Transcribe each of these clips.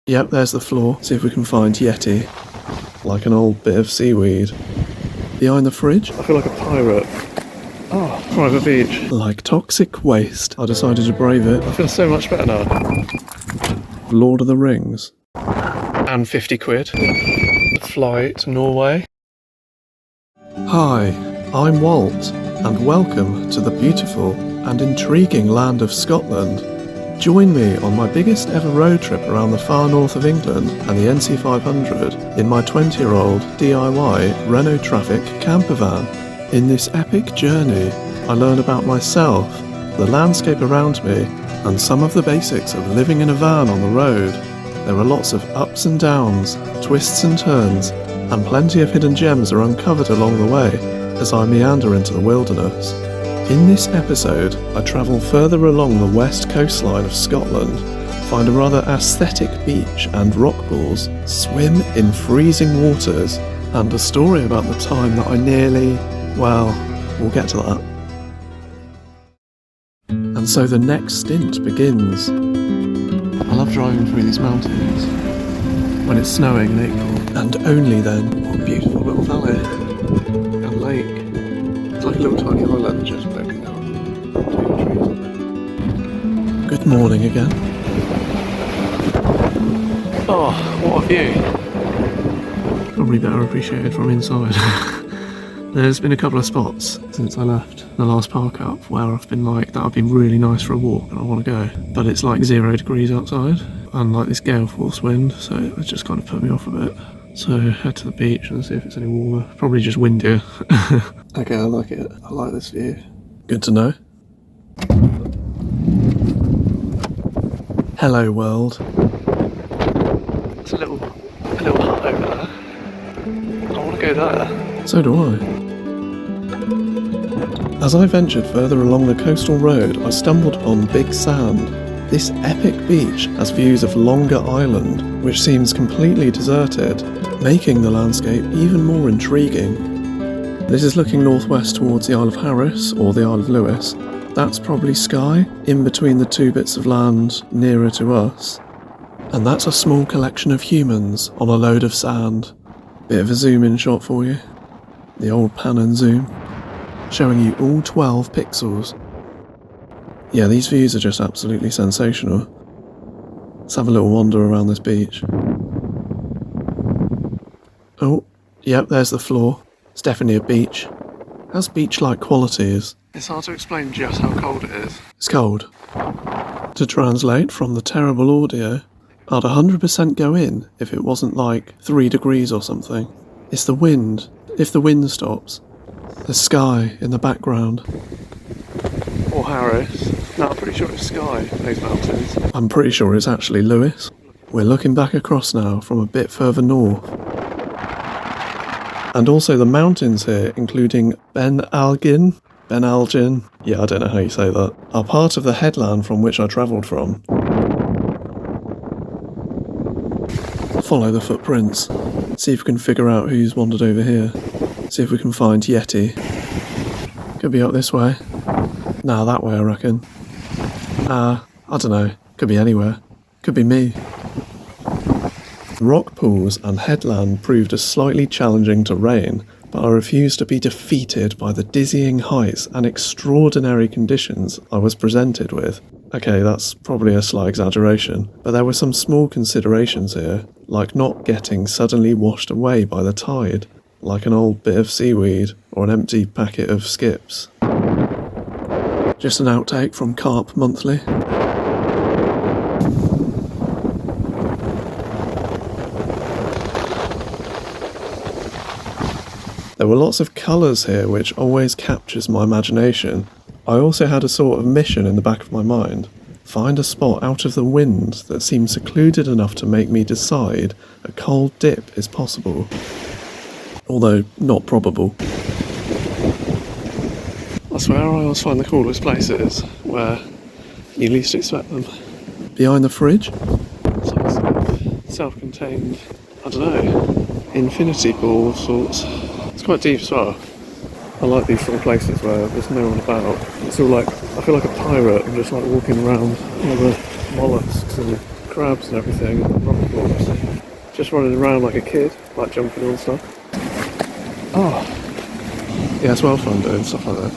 Yep, there's the floor. See if we can find Yeti. Like an old bit of seaweed. Behind the fridge? I feel like a pirate. Oh, private beach. Like toxic waste. I decided to brave it. I feel so much better now. Lord of the Rings. And 50 quid. The flight to Norway. Hi, I'm Walt, and welcome to the beautiful and intriguing land of Scotland. Join me on my biggest ever road trip around the far north of England and the NC500 in my 20-year-old DIY Renault Traffic camper van. In this epic journey, I learn about myself, the landscape around me, and some of the basics of living in a van on the road. There are lots of ups and downs, twists and turns, and plenty of hidden gems are uncovered along the way as I meander into the wilderness. In this episode, I travel further along the West Coastline of Scotland, find a rather aesthetic beach and rock pools, swim in freezing waters, and a story about the time that I we'll get to that. And so the next stint begins. I love driving through these mountains when it's snowing in April, and only then. What a beautiful little valley and lake. It's like a little tiny island just floating down between trees. Good morning again. Oh, what a view. Probably better appreciated from inside. There's been a couple of spots since I left the last park up where I've been like, that would be really nice for a walk and I want to go. But it's like 0 degrees outside and like this gale force wind, so it just kind of put me off a bit. So head to the beach and see if it's any warmer. Probably just windier. Okay, I like it. I like this view. Good to know. Hello world. It's a little hut over there. I want to go there. So do I. As I ventured further along the coastal road, I stumbled upon Big Sand. This epic beach has views of Longer Island, which seems completely deserted, making the landscape even more intriguing. This is looking northwest towards the Isle of Harris, or the Isle of Lewis. That's probably Skye, in between the two bits of land nearer to us. And that's a small collection of humans on a load of sand. Bit of a zoom-in shot for you. The old pan and zoom, showing you all 12 pixels. Yeah, these views are just absolutely sensational. Let's have a little wander around this beach. Oh, yep, there's the floor. It's definitely a beach. Has beach-like qualities. It's hard to explain just how cold it is. It's cold. To translate from the terrible audio, I'd 100% go in if it wasn't like 3 degrees or something. It's the wind. If the wind stops. The sky in the background. Or Harris. No, I'm pretty sure it's Skye, those mountains. I'm pretty sure it's actually Lewis. We're looking back across now from a bit further north. And also the mountains here, including Ben Algin, yeah, I don't know how you say that, are part of the headland from which I travelled from. Follow the footprints. See if we can figure out who's wandered over here. See if we can find Yeti. Could be up this way. Nah, that way I reckon. I don't know. Could be anywhere. Could be me. Rock pools and headland proved a slightly challenging terrain, but I refused to be defeated by the dizzying heights and extraordinary conditions I was presented with. Okay, that's probably a slight exaggeration, but there were some small considerations here, like not getting suddenly washed away by the tide, like an old bit of seaweed or an empty packet of skips. Just an outtake from Carp Monthly. There were lots of colours here which always captures my imagination. I also had a sort of mission in the back of my mind. Find a spot out of the wind that seemed secluded enough to make me decide a cold dip is possible. Although not probable. I swear I always find the coolest places where you least expect them. Behind the fridge? It's like a sort of self-contained, I don't know, infinity pool of sorts. It's quite deep as well. I like these sort of places where there's no one about. It's all like, I feel like a pirate. I'm just like walking around all the mollusks and crabs and everything, and rock blocks. Just running around like a kid, like jumping on stuff. Oh, yeah, it's well fun doing stuff like that.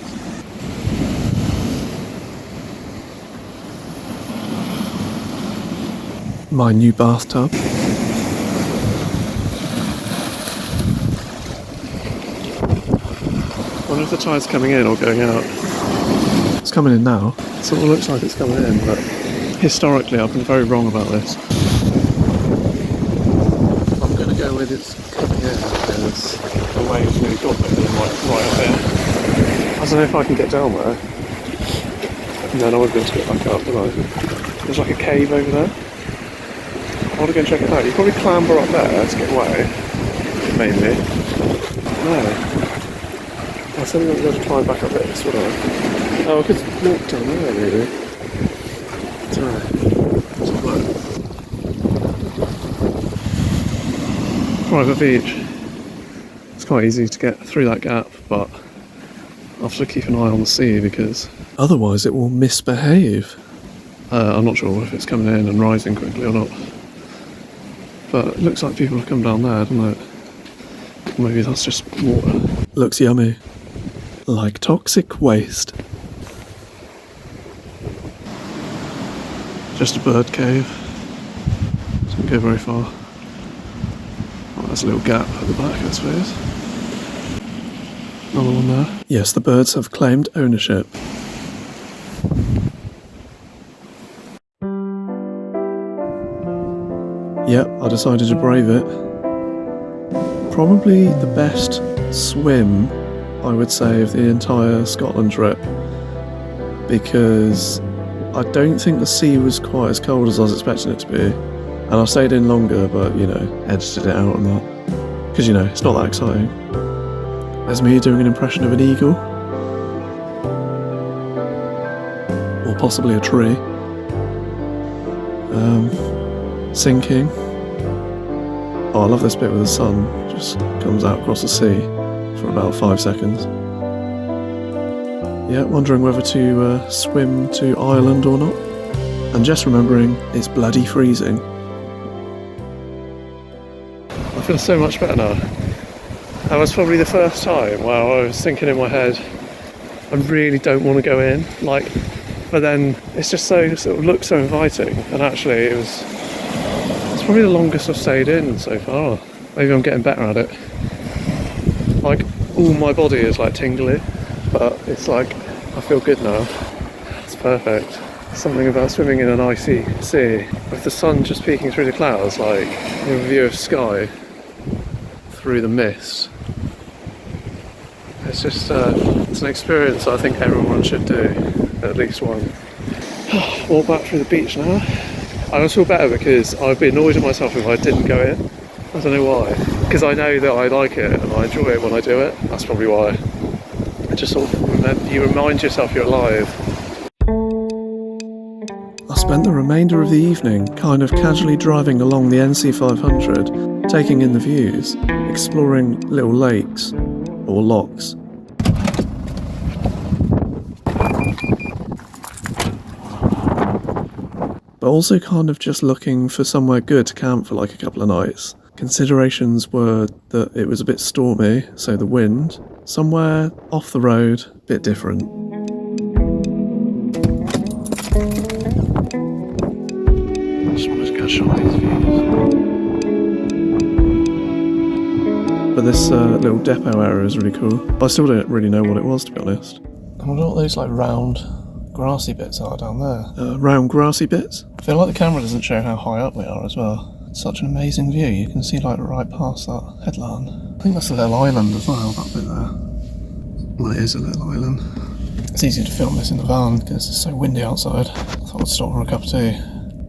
My new bathtub. I wonder if the tide's coming in or going out. It's coming in now. It sort of looks like it's coming in, but historically I've been very wrong about this. I'm going to go with it's coming in because the waves really got me right up here. I don't know if I can get down there. And then I won't be able to get back up, will I? There's like a cave over there. I want to go and check it out. You probably clamber up there to get away. Maybe. No. I said I'm going to climb back up this, would I? Oh, I could walk down there, really. Private beach. It's quite easy to get through that gap, but I have to keep an eye on the sea because otherwise it will misbehave. I'm not sure if it's coming in and rising quickly or not. But it looks like people have come down there, doesn't it? Maybe that's just water. Looks yummy. Like toxic waste. Just a bird cave. Doesn't go very far. Oh, there's a little gap at the back, I suppose. Another one there. Yes, the birds have claimed ownership. Yep, I decided to brave it. Probably the best swim, I would say, of the entire Scotland trip, because I don't think the sea was quite as cold as I was expecting it to be, and I stayed in longer, but you know, edited it out and that, because you know, it's not that exciting. There's me doing an impression of an eagle, or possibly a tree. Sinking. Oh, I love this bit where the sun just comes out across the sea for about 5 seconds. Yeah, wondering whether to swim to Ireland or not. And just remembering it's bloody freezing. I feel so much better now. That was probably the first time where I was thinking in my head, I really don't want to go in. But then it's just so, sort of looks so inviting. And actually it's probably the longest I've stayed in so far. Maybe I'm getting better at it. Like, all my body is like tingly, but it's like, I feel good now. It's perfect. Something about swimming in an icy sea, with the sun just peeking through the clouds, like a view of sky through the mist. It's just, it's an experience I think everyone should do, at least one. Walk back through the beach now. I always feel better because I'd be annoyed at myself if I didn't go in. I don't know why. Because I know that I like it and I enjoy it when I do it. That's probably why. It just sort of, you remind yourself you're alive. I spent the remainder of the evening kind of casually driving along the NC500, taking in the views, exploring little lakes, or lochs. But also kind of just looking for somewhere good to camp for like a couple of nights. Considerations were that it was a bit stormy, so the wind, somewhere off the road, a bit different. Just wanted to get a shot of these views. But this little depot area is really cool. I still don't really know what it was, to be honest. I wonder what those like round grassy bits are down there. Round grassy bits? I feel like the camera doesn't show how high up we are as well. It's such an amazing view. You can see like right past that headland. I think that's a little island as well, that bit there. Well, it is a little island. It's easy to film this in the van because it's so windy outside. I thought I'd stop for a cup of tea.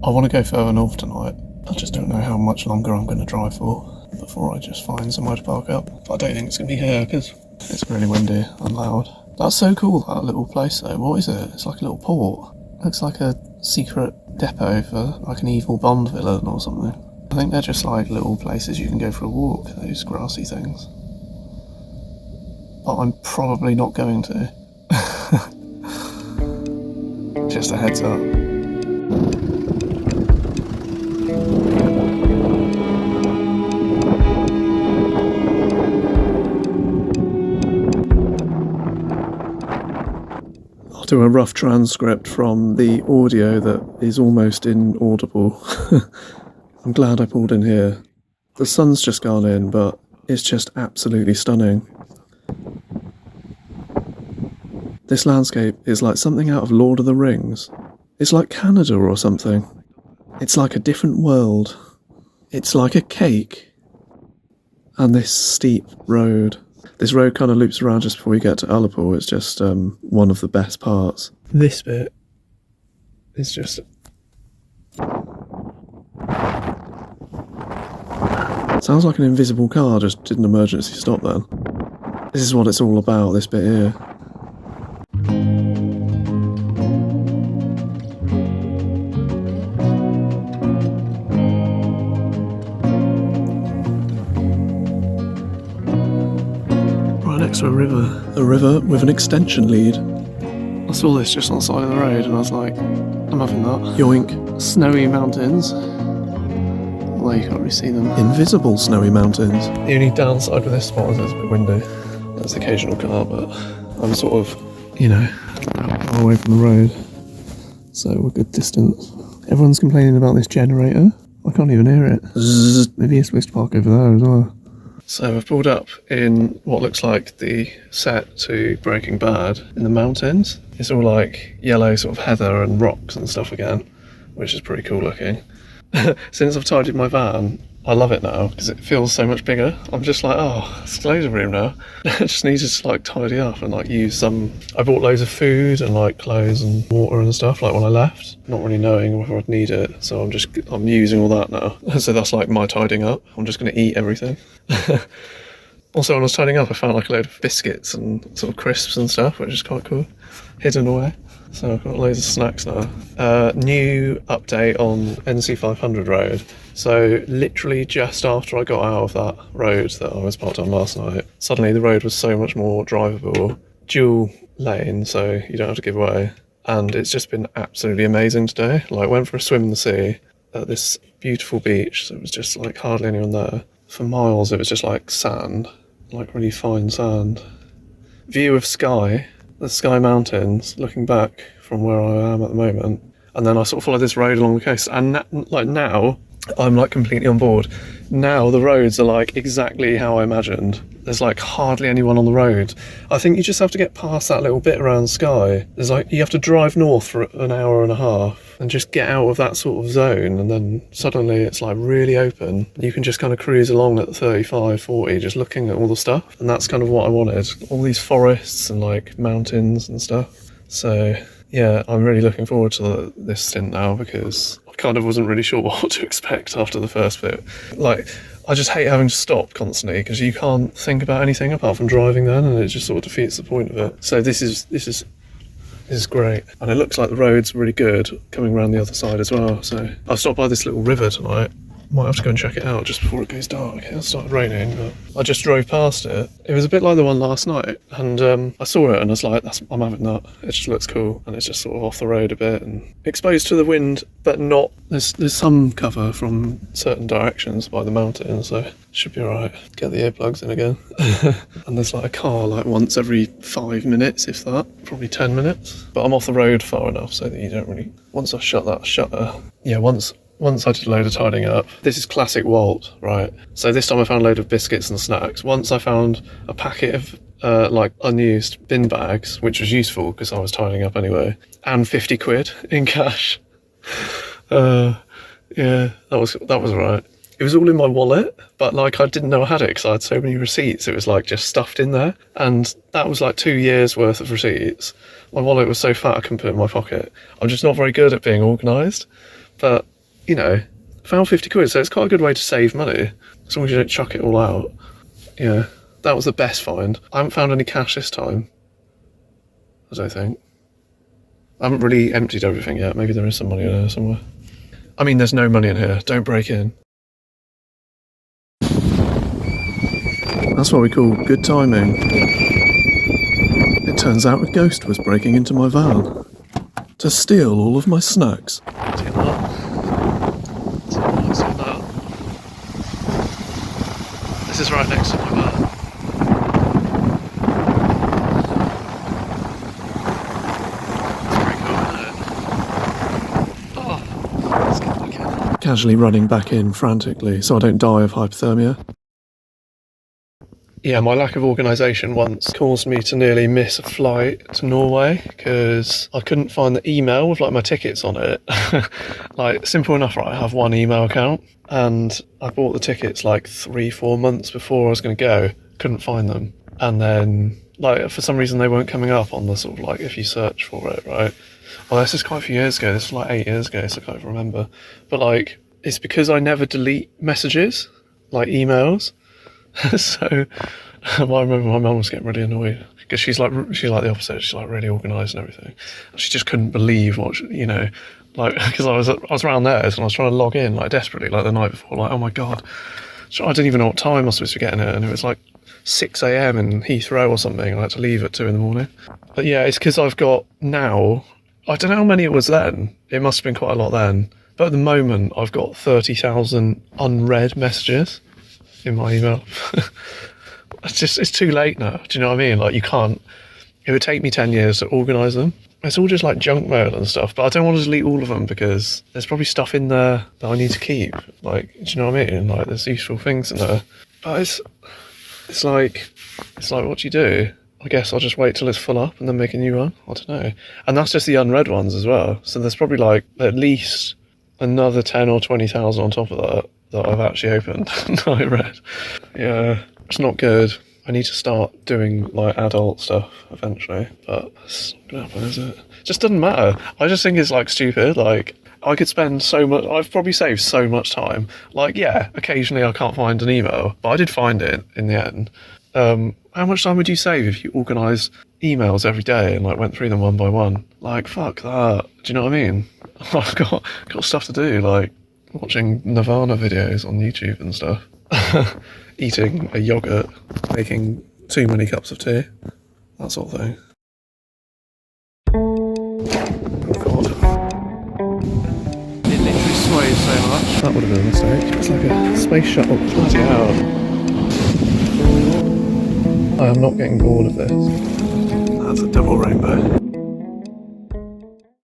I want to go further north tonight. I just don't know how much longer I'm going to drive for before I just find somewhere to park up. But I don't think it's going to be here because it's really windy and loud. That's so cool, that little place though. What is it? It's like a little port. Looks like a secret depot for like an evil Bond villain or something. I think they're just like little places you can go for a walk, those grassy things. But I'm probably not going to. Just a heads up. do a rough transcript from the audio that is almost inaudible. I'm glad I pulled in here. The sun's just gone in, but it's just absolutely stunning. This landscape is like something out of Lord of the Rings. It's like Canada or something. It's like a different world. It's like a cake. And this steep road. This road kind of loops around just before you get to Ullapool. It's just one of the best parts. This bit is just... Sounds like an invisible car just did an emergency stop then. This is what it's all about, this bit here. Next to a river with an extension lead. I saw this just on the side of the road and I was like, I'm having that. Yoink. Snowy mountains. Although you can't really see them. Invisible snowy mountains. The only downside with this spot is it's a bit windy. There's the occasional car, but I'm sort of, you know, far away from the road. So we're good distance. Everyone's complaining about this generator. I can't even hear it. Zzz. Maybe you're supposed to park over there as well. So I've pulled up in what looks like the set to Breaking Bad in the mountains. It's all like yellow sort of heather and rocks and stuff again, which is pretty cool looking. Since I've tidied my van, I love it now because it feels so much bigger. I'm just like, oh, it's loads of room now. I just need to just like tidy up and like use some... I bought loads of food and like clothes and water and stuff like when I left, not really knowing whether I'd need it. So I'm using all that now. So that's like my tidying up. I'm just going to eat everything. Also, when I was tidying up, I found like a load of biscuits and sort of crisps and stuff, which is quite cool, hidden away. So I've got loads of snacks now. New update on NC500 road. So literally just after I got out of that road that I was parked on last night, suddenly the road was so much more drivable. Dual lane, so you don't have to give way. And it's just been absolutely amazing today. Like, went for a swim in the sea at this beautiful beach. So it was just like hardly anyone there. For miles, it was just like sand, like really fine sand. View of Skye. The Skye Mountains, looking back from where I am at the moment. And then I sort of followed this road along the coast. And like now, I'm like completely on board. Now the roads are like exactly how I imagined. There's like hardly anyone on the road. I think you just have to get past that little bit around Skye. There's like, you have to drive north for an hour and a half and just get out of that sort of zone. And then suddenly it's like really open. You can just kind of cruise along at 35, 40, just looking at all the stuff. And that's kind of what I wanted. All these forests and like mountains and stuff. So yeah, I'm really looking forward to this stint now because I kind of wasn't really sure what to expect after the first bit. Like, I just hate having to stop constantly because you can't think about anything apart from driving then, and it just sort of defeats the point of it. So this is great, and it looks like the road's really good coming around the other side as well. So I've stopped by this little river tonight. Might have to go and check it out just before it goes dark. It started raining, but I just drove past it. It was a bit like the one last night, and I saw it and I was like, I'm having that. It just looks cool, and it's just sort of off the road a bit and exposed to the wind, but not. There's some cover from certain directions by the mountain, so it should be alright. Get the earplugs in again. And there's like a car like once every 5 minutes, if that, probably 10 minutes. But I'm off the road far enough so that you don't really. Once I shut that shutter, Once I did a load of tidying up. This is classic Walt, right? So this time I found a load of biscuits and snacks. Once I found a packet of like unused bin bags, which was useful because I was tidying up anyway, and 50 quid in cash. Yeah, that was right. It was all in my wallet, but like I didn't know I had it because I had so many receipts. It was like just stuffed in there, and that was like 2 years worth of receipts. My wallet was so fat I couldn't put it in my pocket. I'm just not very good at being organised, but you know, found 50 quid, so it's quite a good way to save money, as long as you don't chuck it all out. Yeah, that was the best find. I haven't found any cash this time, I don't think. I haven't really emptied everything yet. Maybe there is some money in there somewhere. I mean, there's no money in here. Don't break in. That's what we call good timing. It turns out a ghost was breaking into my van to steal all of my snacks. This is right next to my van. casually running back in frantically so I don't die of hypothermia. Yeah, my lack of organisation once caused me to nearly miss a flight to Norway because I couldn't find the email with like my tickets on it. Like, simple enough, right? I have one email account and I bought the tickets like 3-4 months before I was going to go. Couldn't find them. And then, like, for some reason they weren't coming up on the sort of like, if you search for it, right? Well, this is quite a few years ago. This was like 8 years ago, so I can't even remember. But like, it's because I never delete messages, like emails. So I remember my mum was getting really annoyed because she's like the opposite. She's like really organised and everything. She just couldn't believe what like, because I was around there and I was trying to log in like desperately, like the night before, like, oh my god, so I didn't even know what time I was supposed to be getting it, and it was like 6 a.m. in Heathrow or something. I had to leave at 2 in the morning. But yeah, it's because I've got now, I don't know how many it was then. It must have been quite a lot then. But at the moment, I've got 30,000 unread messages in my email. It's too late now. Do you know what I mean? Like, you can't, it would take me 10 years to organise them. It's all just like junk mail and stuff, but I don't want to delete all of them because there's probably stuff in there that I need to keep. Like, do you know what I mean? Like, there's useful things in there. But it's like, what do you do? I guess I'll just wait till it's full up and then make a new one. I don't know. And that's just the unread ones as well. So there's probably like at least another 10 or 20,000 on top of that I've actually opened and I read. Yeah, it's not good. I need to start doing like adult stuff eventually, but it's not gonna happen, is it? It just doesn't matter. I just think it's like stupid. Like, I could spend so much, I've probably saved so much time. Like, yeah, occasionally I can't find an email, but I did find it in the end. How much time would you save if you organised emails every day and like went through them one by one? Like, fuck that. Do you know what I mean? I've got stuff to do, like watching Nirvana videos on YouTube and stuff. Eating a yogurt, making too many cups of tea, that sort of thing. Oh god. It literally sways so much. That would have been a mistake. It's like a space shuttle. Bloody hell. I am not getting bored of this. That's a double rainbow.